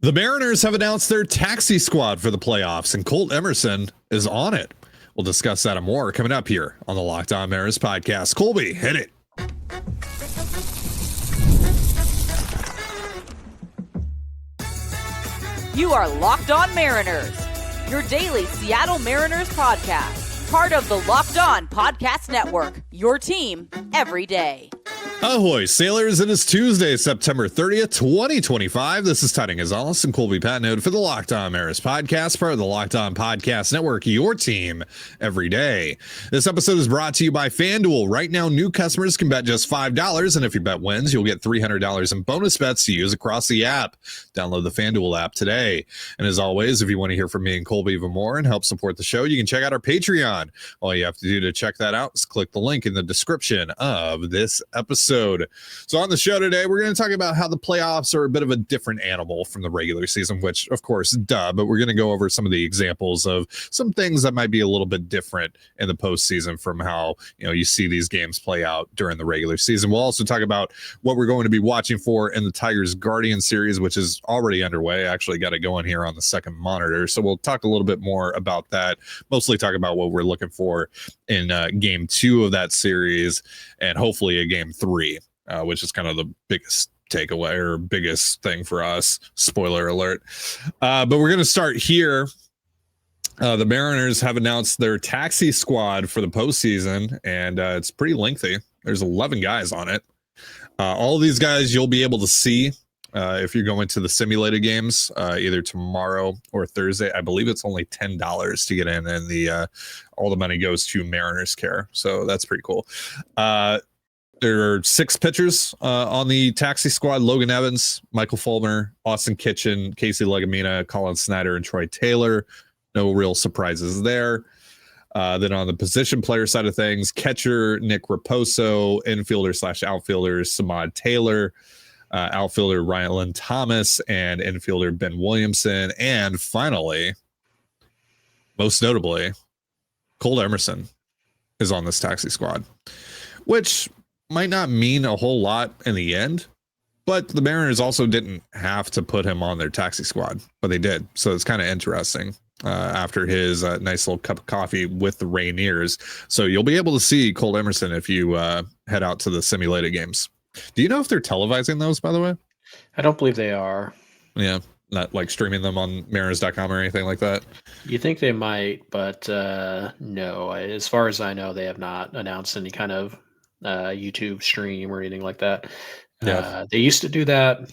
The Mariners have announced their taxi squad for the playoffs, and Colt Emerson is on it. We'll discuss that and more coming up here on the Locked On Mariners podcast. Colby, hit it. You are Locked On Mariners, your daily Seattle Mariners podcast. Part of the Locked On Podcast Network, your team every day. Ahoy, sailors. It is Tuesday, September 30th, 2025. This is Tiding Gonzalez and Colby Patnode for the Locked On Mariners podcast, part of the Locked On Podcast Network, your team every day. This episode is brought to you by FanDuel. Right now, new customers can bet just $5, and if your bet wins, you'll get $300 in bonus bets to use across the app. Download the FanDuel app today. And as always, if you want to hear from me and Colby even more and help support the show, you can check out our Patreon. All you have to do to check that out is click the link in the description of this episode. So on the show today, we're going to talk about how the playoffs are a bit of a different animal from the regular season, which of course, duh, but we're going to go over some of the examples of some things that might be a little bit different in the postseason from how, you see these games play out during the regular season. We'll also talk about what we're going to be watching for in the Tigers Guardian series, which is already underway. I actually got it going here on the second monitor. So we'll talk a little bit more about that, mostly talk about what we're looking for in game 2 of that series and hopefully a game 3. Which is kind of the biggest takeaway or biggest thing for us. Spoiler alert. But we're going to start here. The Mariners have announced their taxi squad for the postseason, and it's pretty lengthy. There's 11 guys on it. All of these guys you'll be able to see if you're going to the simulated games either tomorrow or Thursday. I believe it's only $10 to get in, and the all the money goes to Mariners Care. So that's pretty cool. There are 6 pitchers on the taxi squad: Logan Evans, Michael Fulmer, Austin Kitchen, Casey Legumina, Colin Snyder, and Troy Taylor. No real surprises there. Then on the position player side of things, catcher Nick Raposo, infielder/outfielder Samad Taylor, outfielder Ryan Thomas, and infielder Ben Williamson. And finally, most notably, Colt Emerson is on this taxi squad, which might not mean a whole lot in the end, but the Mariners also didn't have to put him on their taxi squad, but they did. So it's kind of interesting after his nice little cup of coffee with the Rainiers. So you'll be able to see Colt Emerson if you head out to the simulated games. Do you know if they're televising those, by the way? I don't believe they are. Yeah, not like streaming them on Mariners.com or anything like that? You think they might, but no. As far as I know, they have not announced any kind of YouTube stream or anything like that. Yeah. They used to do that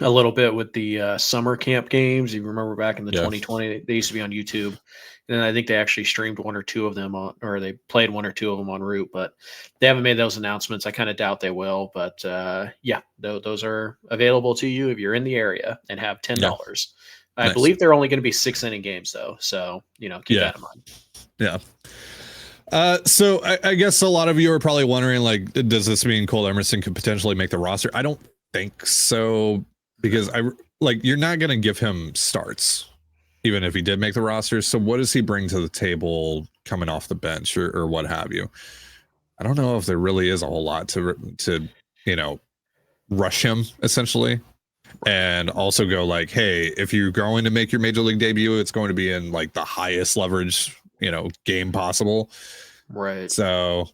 a little bit with the summer camp games. You remember back in the 2020, they used to be on YouTube. And I think they actually streamed one or two of them or they played one or two of them en route, but they haven't made those announcements. I kind of doubt they will, but those are available to you if you're in the area and have $10. Yeah. I believe they're only going to be 6-inning games though. So, keep that in mind. Yeah. So I guess a lot of you are probably wondering, like, does this mean Colt Emerson could potentially make the roster? I don't think so, because you're not going to give him starts, even if he did make the roster. So what does he bring to the table coming off the bench or what have you? I don't know if there really is a whole lot to rush him essentially. And also go like, hey, if you're going to make your major league debut, it's going to be in like the highest leverage game possible. Right. So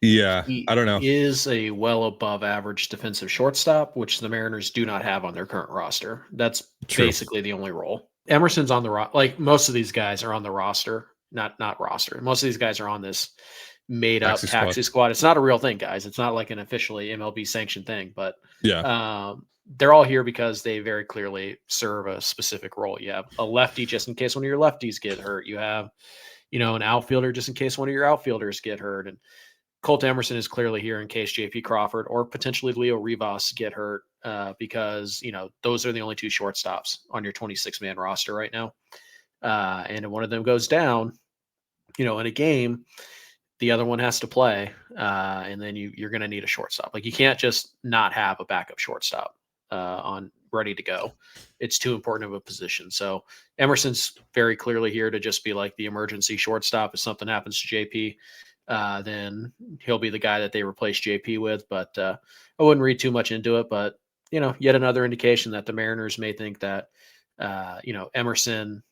yeah, I don't know. He is a well above average defensive shortstop, which the Mariners do not have on their current roster. That's basically the only role. Emerson's on the like most of these guys are on the roster, not roster. Most of these guys are on this made up taxi squad. It's not a real thing, guys. It's not like an officially MLB sanctioned thing, but they're all here because they very clearly serve a specific role. You have a lefty just in case one of your lefties get hurt. You have an outfielder just in case one of your outfielders get hurt. And Colt Emerson is clearly here in case JP Crawford or potentially Leo Rivas get hurt because, those are the only 2 shortstops on your 26-man roster right now. And if one of them goes down, in a game, the other one has to play. And then you're going to need a shortstop. Like you can't just not have a backup shortstop on ready to go. It's too important of a position. So Emerson's very clearly here to just be like the emergency shortstop. If something happens to JP, then he'll be the guy that they replace JP with. But I wouldn't read too much into it. But yet another indication that the Mariners may think that, Emerson,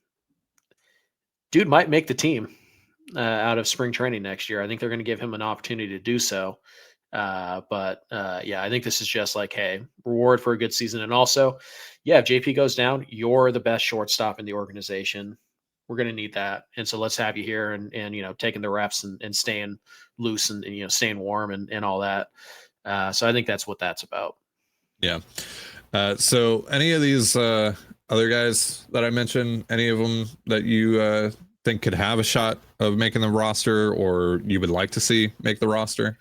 dude, might make the team out of spring training next year. I think they're going to give him an opportunity to do so. But I think this is just like, hey, reward for a good season. And also, if JP goes down, you're the best shortstop in the organization. We're going to need that. And so let's have you here and taking the reps and staying loose and staying warm and all that. So I think that's what that's about. Yeah. So any of these other guys that I mentioned, any of them that you think could have a shot of making the roster, or you would like to see make the roster?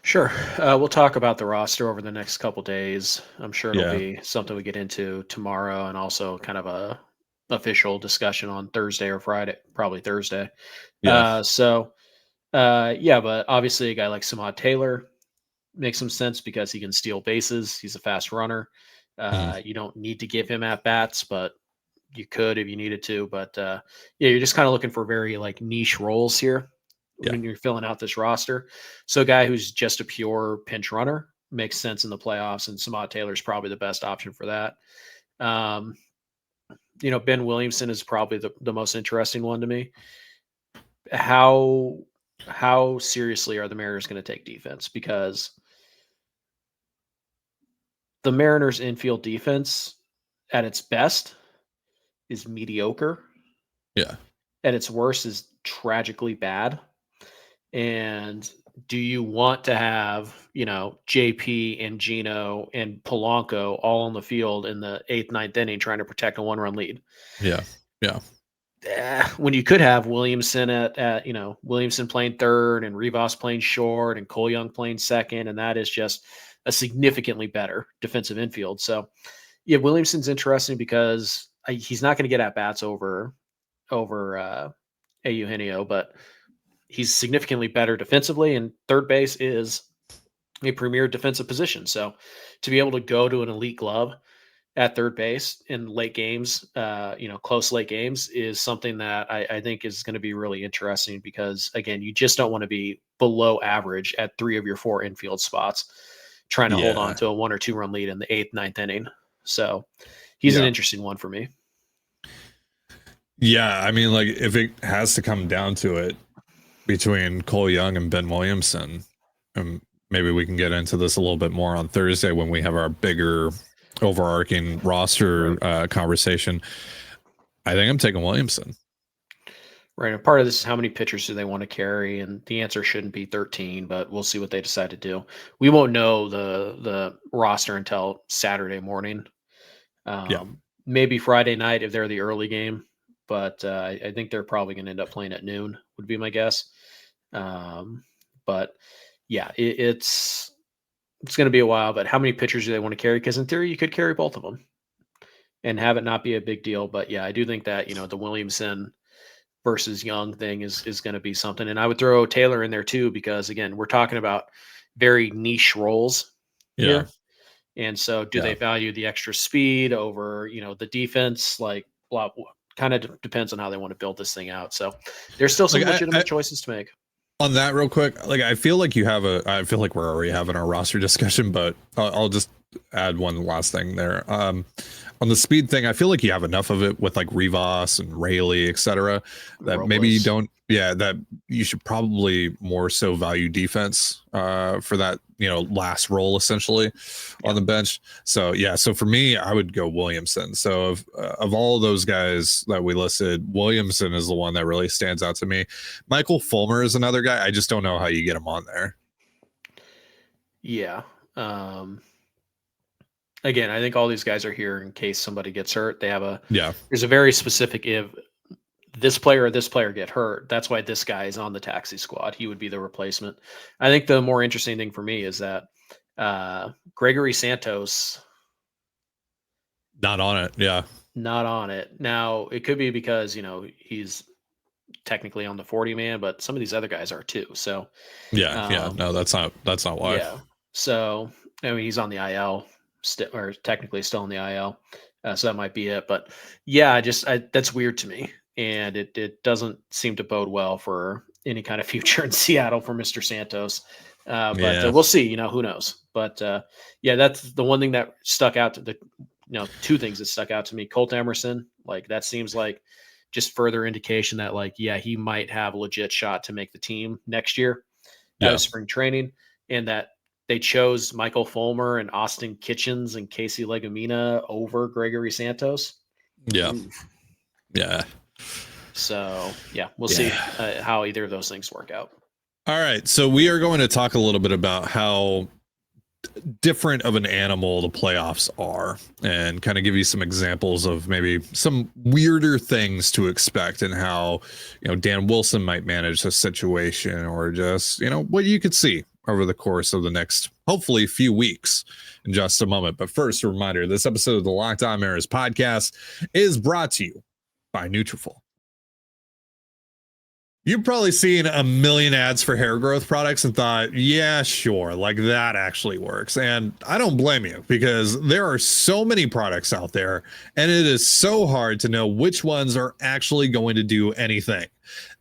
Sure. We'll talk about the roster over the next couple days. I'm sure it'll be something we get into tomorrow, and also kind of a official discussion on Thursday or Friday, probably Thursday. Yeah. But obviously a guy like Samad Taylor makes some sense because he can steal bases. He's a fast runner. You don't need to give him at bats, but you could if you needed to. But you're just kind of looking for very like niche roles here when you're filling out this roster. So a guy who's just a pure pinch runner makes sense in the playoffs, and Samad Taylor is probably the best option for that. Ben Williamson is probably the most interesting one to me. How seriously are the Mariners going to take defense? Because the Mariners infield defense at its best is mediocre. Yeah. At its worst is tragically bad. And do you want to have, JP and Gino and Polanco all on the field in the 8th, 9th inning trying to protect a 1-run lead? Yeah. Yeah. When you could have Williamson at Williamson playing third and Rivas playing short and Cole Young playing second, and that is just a significantly better defensive infield. So, Williamson's interesting because he's not going to get at bats over Eugenio, but he's significantly better defensively, and third base is a premier defensive position. So, to be able to go to an elite glove at third base in late games, close late games, is something that I think is going to be really interesting because, again, you just don't want to be below average at 3 of your 4 infield spots, trying to hold on to a 1 or 2 run lead in the 8th, 9th inning. So he's an interesting one for me. Yeah. I mean, like if it has to come down to it between Cole Young and Ben Williamson, maybe we can get into this a little bit more on Thursday when we have our bigger overarching roster conversation. I think I'm taking Williamson. Right. And part of this is how many pitchers do they want to carry? And the answer shouldn't be 13, but we'll see what they decide to do. We won't know the roster until Saturday morning. Maybe Friday night if they're the early game, but I think they're probably going to end up playing at noon would be my guess. It's going to be a while, but how many pitchers do they want to carry? Because in theory, you could carry both of them and have it not be a big deal. But I do think that, the Williamson versus Young thing is going to be something. And I would throw Taylor in there too, because again, we're talking about very niche roles here. And so do they value the extra speed over, the defense? Like, blah, kind of depends on how they want to build this thing out. So there's still some legitimate choices to make. On that real quick, like I feel like I feel like we're already having our roster discussion, but I'll just add one last thing there. On the speed thing, I feel like you have enough of it with like Rivas and Rayleigh, etc. That maybe you don't. Yeah, that you should probably more so value defense for that, last role essentially on the bench. So so for me, I would go Williamson. So of all those guys that we listed, Williamson is the one that really stands out to me. Michael Fulmer is another guy. I just don't know how you get him on there. Yeah. Again, I think all these guys are here in case somebody gets hurt. They have there's a very specific, if this player or this player get hurt, that's why this guy is on the taxi squad. He would be the replacement. I think the more interesting thing for me is that Gregory Santos, not on it. Yeah. Not on it. Now, it could be because, he's technically on the 40 man, but some of these other guys are too. So no, that's not why. Yeah. So, I mean, he's on the IL or technically still on the IL. So that might be it. But that's weird to me. And it doesn't seem to bode well for any kind of future in Seattle for Mr. Santos. But we'll see. Who knows? But that's the one thing that stuck out to two things that stuck out to me. Colt Emerson, like that seems like just further indication that he might have a legit shot to make the team next year out of spring training, and that they chose Michael Fulmer and Austin Kitchens and Casey Legumina over Gregory Santos. Yeah. Oof. Yeah. So we'll see how either of those things work out. All right. So we are going to talk a little bit about how different of an animal the playoffs are and kind of give you some examples of maybe some weirder things to expect and how, Dan Wilson might manage the situation, or just, what you could see over the course of the next, hopefully, few weeks in just a moment. But first, a reminder, this episode of the Locked On Mariners podcast is brought to you by Nutrafol. You've probably seen a million ads for hair growth products and thought, yeah, sure, like that actually works. And I don't blame you, because there are so many products out there and it is so hard to know which ones are actually going to do anything.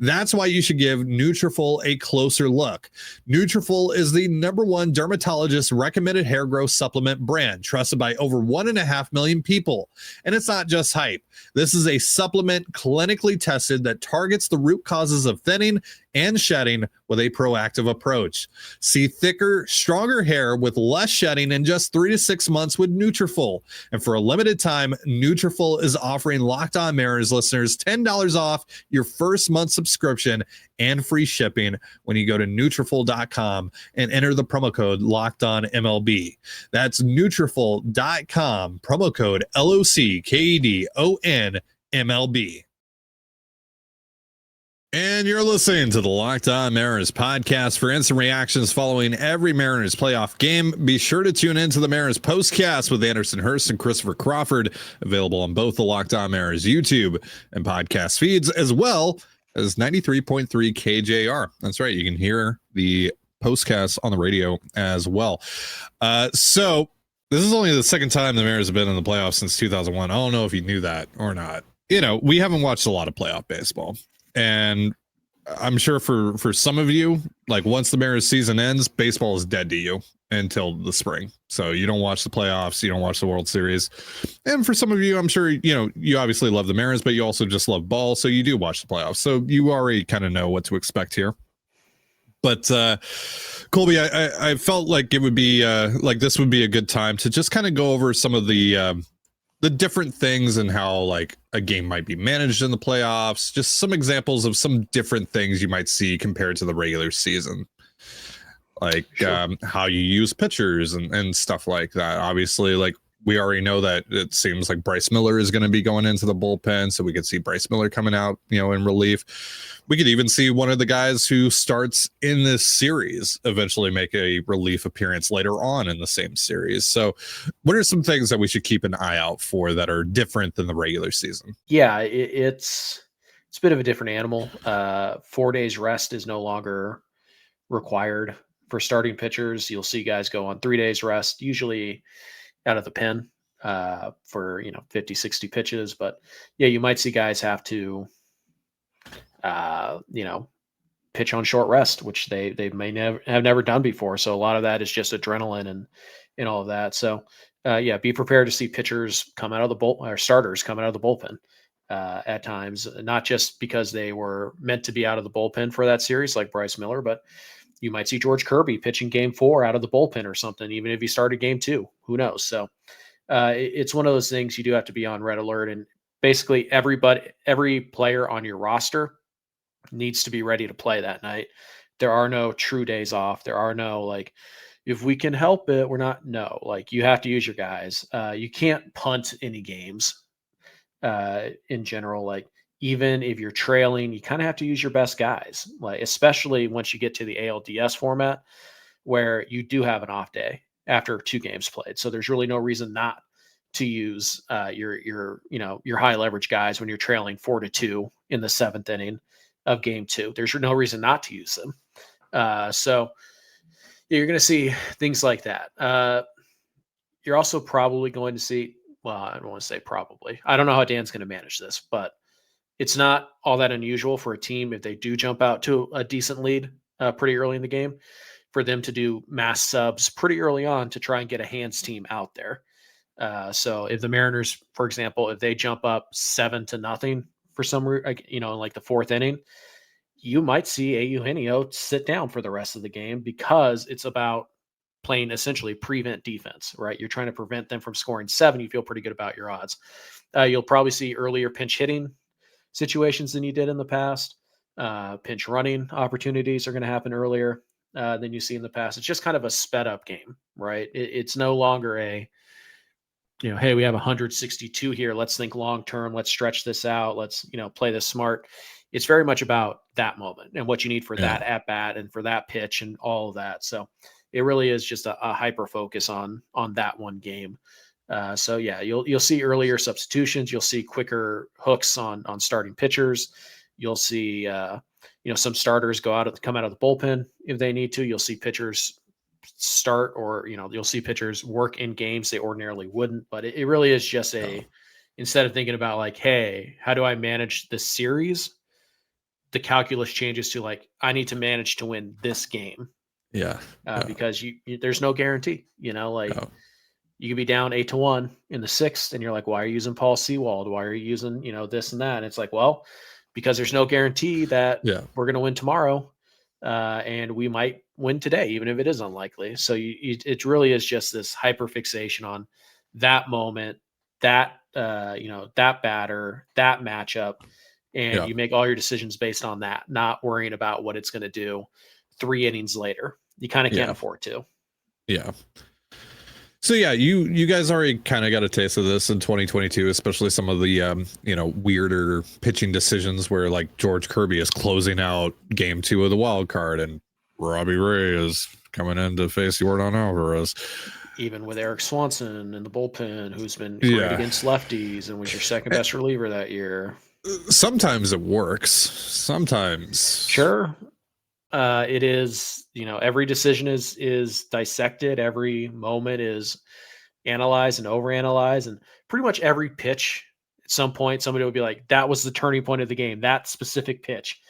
That's why you should give Nutrafol a closer look. Nutrafol is the #1 dermatologist recommended hair growth supplement brand, trusted by over 1.5 million people. And it's not just hype. This is a supplement clinically tested that targets the root causes of thinning and shedding with a proactive approach. See thicker, stronger hair with less shedding in just 3 to 6 months with Nutrafol. And for a limited time, Nutrafol is offering Locked On Mariners listeners $10 off your first month subscription and free shipping when you go to Nutrafol.com and enter the promo code LOCKEDONMLB. That's Nutrafol.com, promo code LOCKEDONMLB. And you're listening to the Locked On Mariners podcast. For instant reactions following every Mariners playoff game, be sure to tune into the Mariners postcast with Anderson Hurst and Christopher Crawford, available on both the Locked On Mariners YouTube and podcast feeds, as well as 93.3 KJR. That's right. You can hear the postcast on the radio as well. So this is only the second time the Mariners have been in the playoffs since 2001. I don't know if you knew that or not. We haven't watched a lot of playoff baseball. And I'm sure for some of you, like once the Mariners season ends, baseball is dead to you until the spring. So you don't watch the playoffs, you don't watch the World Series. And for some of you, I'm sure, you obviously love the Mariners, but you also just love ball. So you do watch the playoffs. So you already kind of know what to expect here. But Colby, I felt like it would be like this would be a good time to just kind of go over some of the different things and how like a game might be managed in the playoffs, just some examples of some different things you might see compared to the regular season, like how you use pitchers and stuff like that. Obviously, like we already know that it seems like Bryce Miller is going to be going into the bullpen, so we could see Bryce Miller coming out, in relief. We could even see one of the guys who starts in this series eventually make a relief appearance later on in the same series. So what are some things that we should keep an eye out for that are different than the regular season? Yeah, it's a bit of a different animal. 4 days rest is no longer required for starting pitchers. You'll see guys go on 3 days rest, usually out of the pen for 50, 60 pitches. But you might see guys have to pitch on short rest, which they may have never done before. So a lot of that is just adrenaline and all of that. So be prepared to see pitchers come out of the or starters come out of the bullpen at times, not just because they were meant to be out of the bullpen for that series like Bryce Miller, but you might see George Kirby pitching game 4 out of the bullpen or something, even if he started game 2, who knows? So it's one of those things you do have to be on red alert, and basically every player on your roster needs to be ready to play that night. There are no true days off. There are no, if we can help it, we're not. No, you have to use your guys. You can't punt any games in general. Even if you're trailing, you kind of have to use your best guys, especially once you get to the ALDS format where you do have an off day after 2 games played. So there's really no reason not to use your high leverage guys when you're trailing 4-2 in the 7th inning of game 2. There's no reason not to use them. So you're going to see things like that. You're also probably going to see, I don't want to say probably, I don't know how Dan's going to manage this, but it's not all that unusual for a team if they do jump out to a decent lead pretty early in the game, for them to do mass subs pretty early on to try and get a hands team out there. So if the Mariners, for example, if they jump up 7-0 for some reason, in like the fourth inning, you might see Eugenio sit down for the rest of the game because it's about playing essentially prevent defense, right? You're trying to prevent them from scoring 7. You feel pretty good about your odds. You'll probably see earlier pinch hitting situations than you did in the past. Pinch running opportunities are going to happen earlier than you see in the past. It's just kind of a sped up game, right? It's no longer a, hey, we have 162 here. Let's think long term. Let's stretch this out. Let's, play this smart. It's very much about that moment and what you need for that at bat and for that pitch and all of that. So it really is just a hyper focus on that one game. So yeah, you'll see earlier substitutions. You'll see quicker hooks on starting pitchers. You'll see some starters come out of the bullpen if they need to. You'll see pitchers start, or you'll see pitchers work in games they ordinarily wouldn't. But it really is just instead of thinking about like, hey, how do I manage this series? The calculus changes to like, I need to manage to win this game. Because there's no guarantee, you could be down 8-1 in the 6th and you're like, why are you using Paul Sewald? Why are you using, this and that? And it's like, well, because there's no guarantee that we're going to win tomorrow. And we might win today, even if it is unlikely. So it really is just this hyper fixation on that moment, that batter, that matchup. And you make all your decisions based on that, not worrying about what it's going to do 3 innings later. You kind of can't afford to. Yeah. So you guys already kind of got a taste of this in 2022, especially some of the weirder pitching decisions where like George Kirby is closing out game 2 of the wild card and Robbie Ray is coming in to face Yordan Alvarez. Even with Eric Swanson in the bullpen, who's been great against lefties and was your second best reliever that year. Sometimes it works. Sometimes. Sure. It is, every decision is dissected. Every moment is analyzed and overanalyzed, and pretty much every pitch at some point, somebody will be like, that was the turning point of the game, that specific pitch.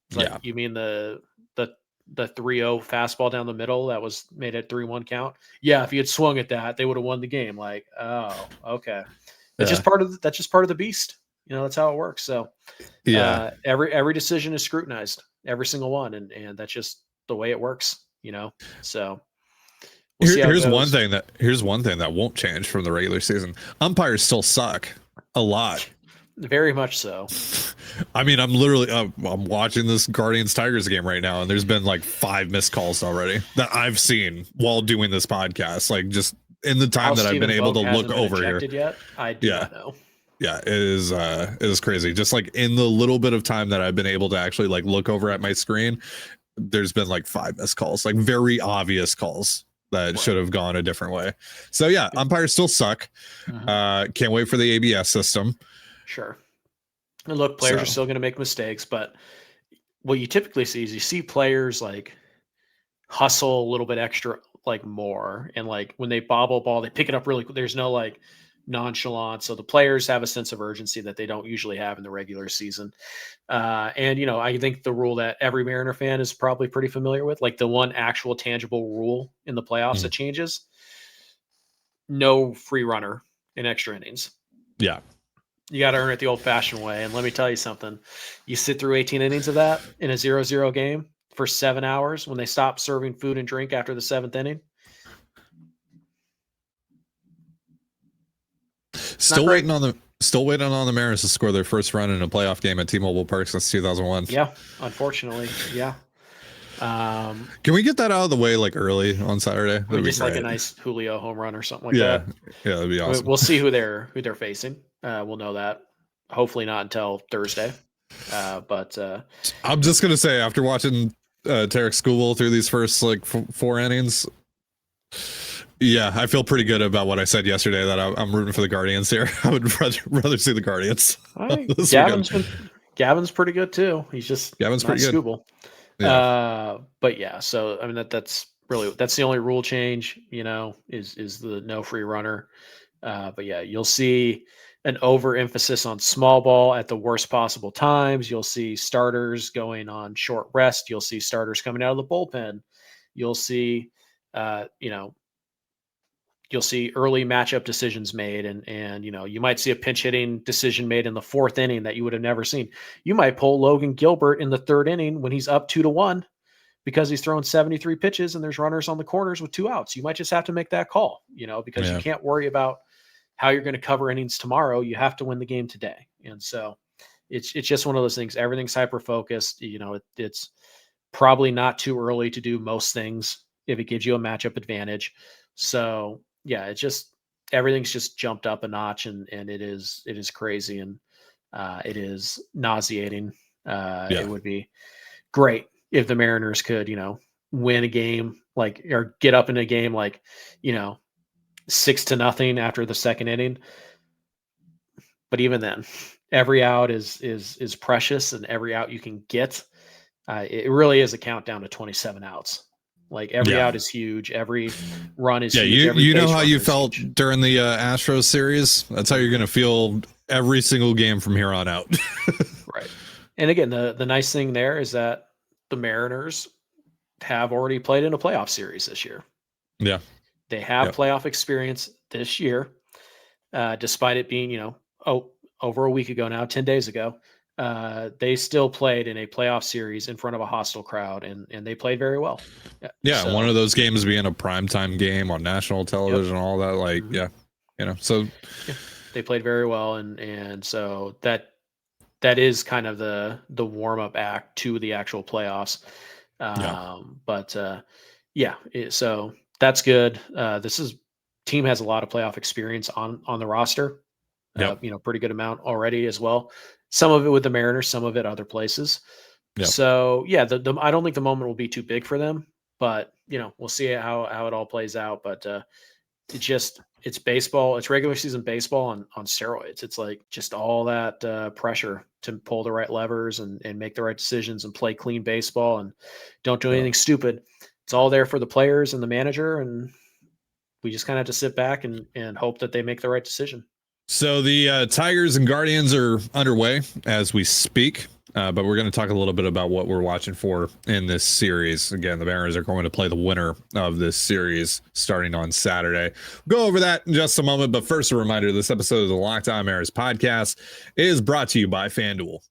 It's like, you mean the 3-0 fastball down the middle that was made at 3-1 count? Yeah. If you had swung at that, they would have won the game. Like, oh, okay. That's just part of the beast. That's how it works. So every decision is scrutinized, every single one. And that's just the way it works, so here's one thing that won't change from the regular season. Umpires still suck a lot. Very much so. I mean, I'm watching this Guardians Tigers game right now, and there's been like 5 missed calls already that I've seen while doing this podcast. Like just in the time that I've been able to look over here. Yet? I do not know. Yeah, it is crazy. Just like in the little bit of time that I've been able to actually like look over at my screen, there's been like 5 missed calls, like very obvious calls that should have gone a different way. So yeah, umpires still suck. Can't wait for the ABS system. Sure. And look, players are still going to make mistakes, but what you typically see is you see players like hustle a little bit extra, like more, and like when they bobble ball, they pick it up really quick. There's no like nonchalance. So the players have a sense of urgency that they don't usually have in the regular season. And I think the rule that every Mariner fan is probably pretty familiar with, like the one actual tangible rule in the playoffs that changes: no free runner in extra innings. Yeah. You got to earn it the old fashioned way. And let me tell you something, you sit through 18 innings of that in a 0-0 game for 7 hours when they stop serving food and drink after the 7th inning. Still waiting on the Mariners to score their first run in a playoff game at T-Mobile Park since 2001. Yeah, unfortunately, yeah. Can we get that out of the way like early on Saturday? Just like a nice Julio home run or something like that. Yeah, that'd be awesome. We'll see who they're facing. We'll know that hopefully not until Thursday. But I'm just gonna say, after watching Tarek Skubal through these first like 4 innings, yeah, I feel pretty good about what I said yesterday, that I'm rooting for the Guardians here. I would rather see the Guardians. Gavin's pretty good too. He's just Gavin's pretty good. Skubal. Yeah. But yeah, so I mean that's the only rule change, is the no free runner. But yeah, you'll see an overemphasis on small ball at the worst possible times. You'll see starters going on short rest. You'll see starters coming out of the bullpen You'll see, you'll see early matchup decisions made, and you might see a pinch hitting decision made in the 4th inning that you would have never seen. You might pull Logan Gilbert in the 3rd inning when he's up 2-1 because he's thrown 73 pitches and there's runners on the corners with 2 outs. You might just have to make that call, because you can't worry about how you're going to cover innings tomorrow. You have to win the game today. And so it's just one of those things. Everything's hyper focused. It's probably not too early to do most things if it gives you a matchup advantage. So yeah, everything's just jumped up a notch, and it is crazy, and it is nauseating. It would be great if the Mariners could, win a game or get up in a game 6-0 after the 2nd inning. But even then, every out is precious, and every out you can get, it really is a countdown to 27 outs. Every out is huge. Every run is huge. You know how you felt during the Astros series? That's how you're going to feel every single game from here on out. Right. And again, the nice thing there is that the Mariners have already played in a playoff series this year. Yeah. They have playoff experience this year, despite it being, over a week ago now, 10 days ago. They still played in a playoff series in front of a hostile crowd, and they played very well. Yeah, so, one of those games being a primetime game on national television, all that, so they played very well, and so that is kind of the warm up act to the actual playoffs. So that's good. Team has a lot of playoff experience on the roster. Pretty good amount already as well. Some of it with the Mariners, some of it other places. Yep. So I don't think the moment will be too big for them, but we'll see how it all plays out. But it's baseball. It's regular season baseball on steroids. It's just all that pressure to pull the right levers and make the right decisions and play clean baseball and don't do anything stupid. It's all there for the players and the manager, and we just kind of have to sit back and hope that they make the right decision. So the Tigers and Guardians are underway as we speak, but we're going to talk a little bit about what we're watching for in this series. Again, the Mariners are going to play the winner of this series starting on Saturday. We'll go over that in just a moment, but first a reminder, this episode of the Locked On Mariners podcast is brought to you by FanDuel.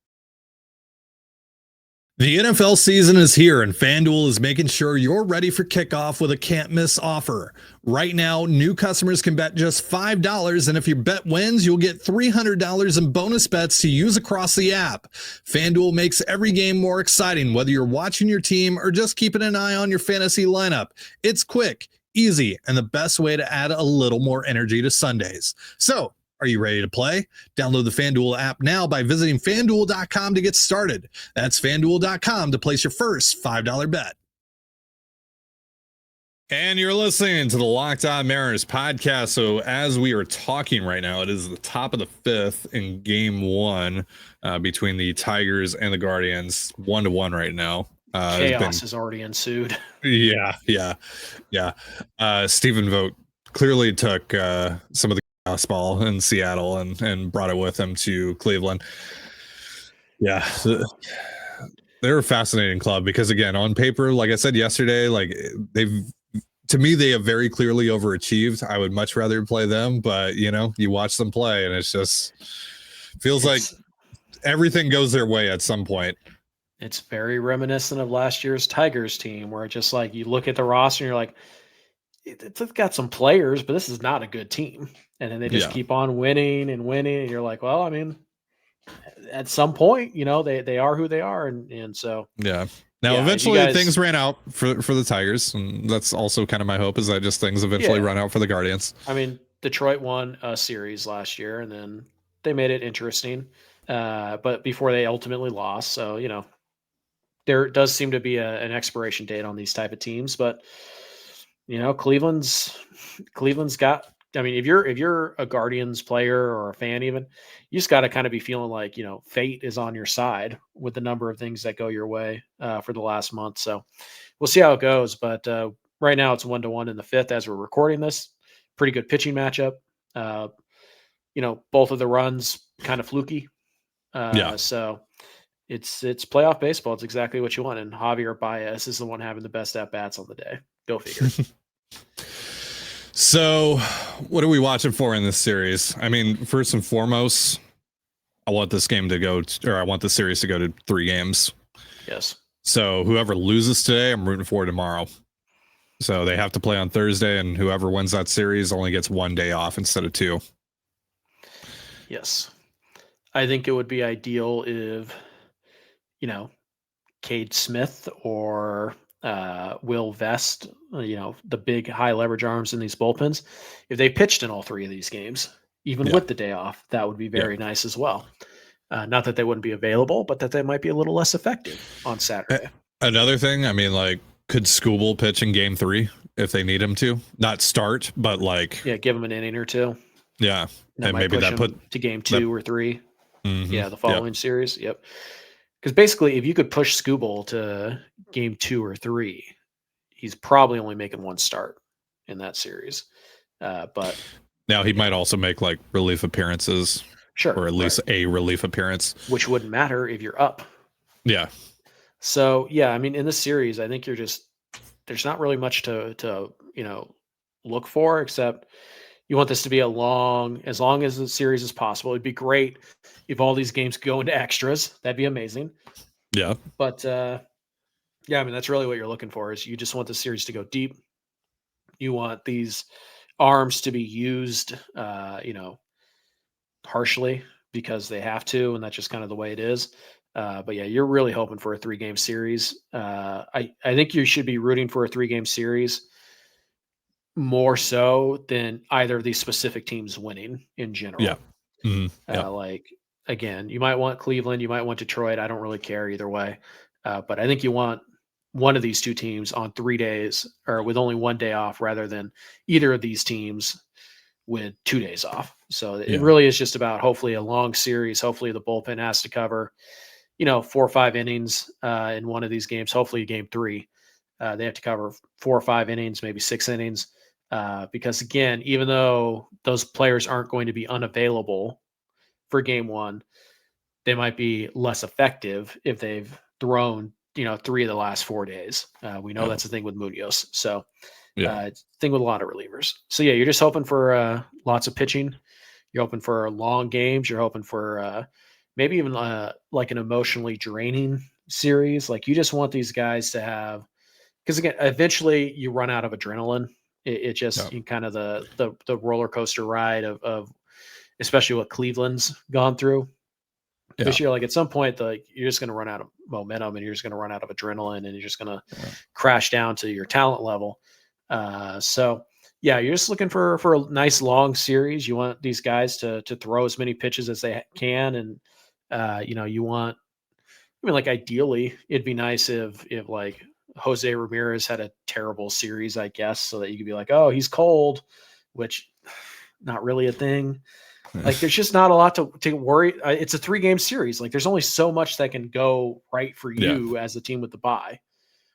The NFL season is here, and FanDuel is making sure you're ready for kickoff with a can't-miss offer. Right now, new customers can bet just $5, and if your bet wins, you'll get $300 in bonus bets to use across the app. FanDuel makes every game more exciting, whether you're watching your team or just keeping an eye on your fantasy lineup. It's quick, easy, and the best way to add a little more energy to Sundays. So, are you ready to play? Download the FanDuel app now by visiting FanDuel.com to get started. That's FanDuel.com to place your first $5 bet. And you're listening to the Locked On Mariners podcast. So as we are talking right now, it is the top of the 5th in game 1 between the Tigers and the Guardians. 1-1 right now. Chaos has already ensued. Yeah. Stephen Vogt clearly took some of the ball in Seattle and brought it with him to Cleveland. Yeah, they're a fascinating club because, again, on paper, like I said yesterday, they have very clearly overachieved. I would much rather play them, but you watch them play and it's just feels like everything goes their way at some point. It's very reminiscent of last year's Tigers team, where it's just you look at the roster and you're like, it's got some players, but this is not a good team. And then they just keep on winning and winning. And you're like, well, I mean, at some point, they are who they are. And so, Now, eventually things ran out for the Tigers. And that's also kind of my hope, is that just things eventually run out for the Guardians. I mean, Detroit won a series last year and then they made it interesting. But before they ultimately lost. So, there does seem to be an expiration date on these type of teams, but Cleveland's got, I mean, if you're a Guardians player or a fan, even, you just got to kind of be feeling like, fate is on your side with the number of things that go your way for the last month. So we'll see how it goes. But right now it's 1-1 in the 5th as we're recording this. Pretty good pitching matchup. Both of the runs kind of fluky. So It's playoff baseball. It's exactly what you want. And Javier Baez is the one having the best at bats on the day. Go figure. So, what are we watching for in this series? I mean, first and foremost, I want this game to go, or I want the series to go to 3 games. Yes. So, whoever loses today, I'm rooting for tomorrow. So they have to play on Thursday, and whoever wins that series only gets 1 day off instead of 2. Yes. I think it would be ideal if, Cade Smith or Will Vest, the big high leverage arms in these bullpens, if they pitched in all 3 of these games, even with the day off, that would be very nice as well. Not that they wouldn't be available, but that they might be a little less effective on Saturday. Another thing, I mean, like, could Skubal pitch in game 3 if they need him to? Not start, but give him an inning or 2. Yeah. And maybe that put to game 2 or 3. Mm-hmm, the following series. Yep. Because basically, if you could push Skubal to game 2 or 3, he's probably only making 1 start in that series. But now he might also make relief appearances. Sure. Or at least a relief appearance. Which wouldn't matter if you're up. Yeah. So, I mean, in this series, I think there's not really much to look for, except you want this to be as long as the series is possible. It'd be great if all these games go into extras. That'd be amazing. Yeah. But, I mean, that's really what you're looking for, is you just want the series to go deep. You want these arms to be used, partially because they have to, and that's just kind of the way it is. But you're really hoping for a 3-game series. I think you should be rooting for a 3-game series more so than either of these specific teams winning in general. Yeah. Mm-hmm. Again, you might want Cleveland, you might want Detroit. I don't really care either way. But I think you want one of these 2 teams on 3 days, or with only 1 day off, rather than either of these teams with 2 days off. So it really is just about hopefully a long series. Hopefully the bullpen has to cover 4 or 5 innings in one of these games. Hopefully game 3, they have to cover 4 or 5 innings, maybe 6 innings. Because again, even though those players aren't going to be unavailable for game 1, they might be less effective if they've thrown, 3 of the last 4 days. We know that's the thing with Munoz. So thing with a lot of relievers. So you're just hoping for lots of pitching. You're hoping for long games. You're hoping for maybe even like an emotionally draining series. Like, you just want these guys to have, because again, eventually you run out of adrenaline. It just kind of the roller coaster ride of especially what Cleveland's gone through this year. Like, at some point, you're just going to run out of momentum, and you're just going to run out of adrenaline, and you're just going to crash down to your talent level. You're just looking for a nice long series. You want these guys to throw as many pitches as they can, and you want, ideally, it'd be nice if Jose Ramirez had a terrible series, I guess, so that you could be like, oh, he's cold, which not really a thing. There's just not a lot to worry. It's a 3-game series. There's only so much that can go right for you as the team with the bye.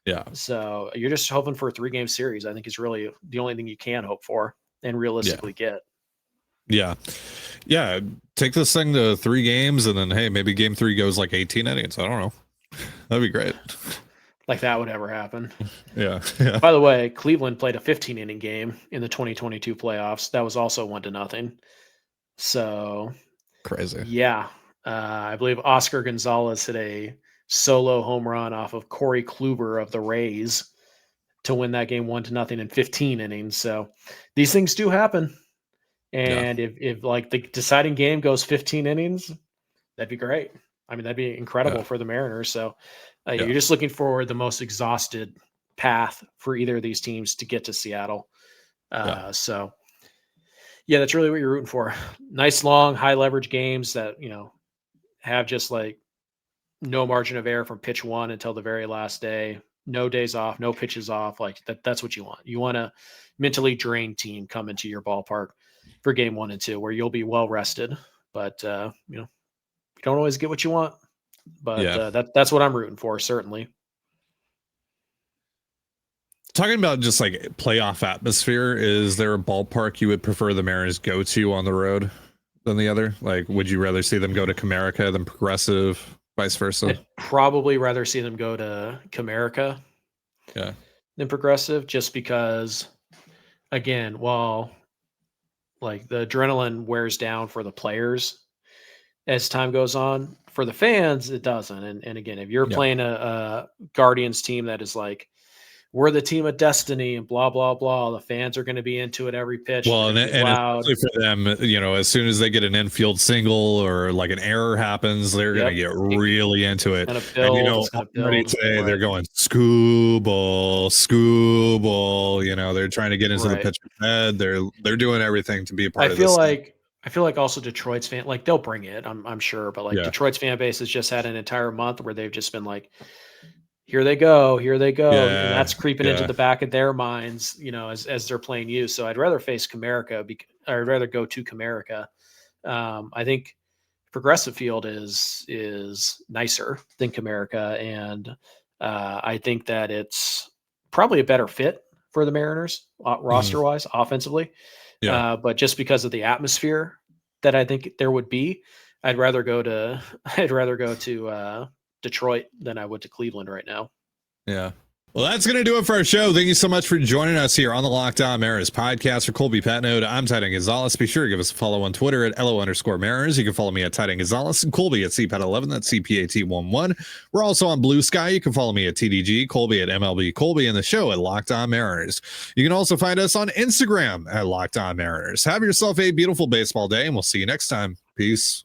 Yeah. So you're just hoping for a 3-game series. I think is really the only thing you can hope for and realistically get. Yeah. Yeah. Take this thing to 3 games, and then, hey, maybe game 3 goes 18 innings. I don't know. That'd be great. Like that would ever happen. Yeah. By the way, Cleveland played a 15-inning game in the 2022 playoffs. That was also 1-0. So crazy. Yeah. I believe Oscar Gonzalez hit a solo home run off of Corey Kluber of the Rays to win that game 1-0 in 15 innings. So these things do happen. And if the deciding game goes 15 innings, that'd be great. I mean, that'd be incredible for the Mariners. So you're just looking for the most exhausted path for either of these teams to get to Seattle. So that's really what you're rooting for. Nice, long, high leverage games that, have just no margin of error from pitch 1 until the very last day, no days off, no pitches off. That's what you want. You want a mentally drained team come into your ballpark for game 1 and 2, where you'll be well rested, but you don't always get what you want, but that's what I'm rooting for. Certainly. Talking about just playoff atmosphere, is there a ballpark you would prefer the Mariners go to on the road than the other? Would you rather see them go to Comerica than Progressive vice versa. I'd probably rather see them go to Comerica than Progressive, just because, again, while like the adrenaline wears down for the players as time goes on, for the fans, it doesn't. And again, if you're playing a Guardians team that is like, we're the team of destiny and blah, blah, blah, the fans are going to be into it every pitch. Well, and especially for them, as soon as they get an infield single or like an error happens, they're going to get really into it. And already today they're going Scooble. They're trying to get into the pitcher's head. They're doing everything to be a part of this. I feel like also Detroit's fan, like they'll bring it, I'm sure, but Detroit's fan base has just had an entire month where they've just been like, here they go. And that's creeping into the back of their minds, as they're playing you. So I'd rather face Comerica, I'd rather go to Comerica. I think Progressive Field is nicer than Comerica, and I think that it's probably a better fit for the Mariners roster wise, offensively. But just because of the atmosphere that I think there would be, I'd rather go to Detroit than I would to Cleveland right now. Yeah. Well, that's going to do it for our show. Thank you so much for joining us here on the Locked On Mariners podcast. For Colby Patnode, I'm Titan Gonzalez. Be sure to give us a follow on Twitter at @LO_Mariners. You can follow me at Titan Gonzalez and Colby at CPAT11. That's CPAT11. We're also on Blue Sky. You can follow me at TDG, Colby at MLB Colby, and the show at Locked On Mariners. You can also find us on Instagram at Locked On Mariners. Have yourself a beautiful baseball day, and we'll see you next time. Peace.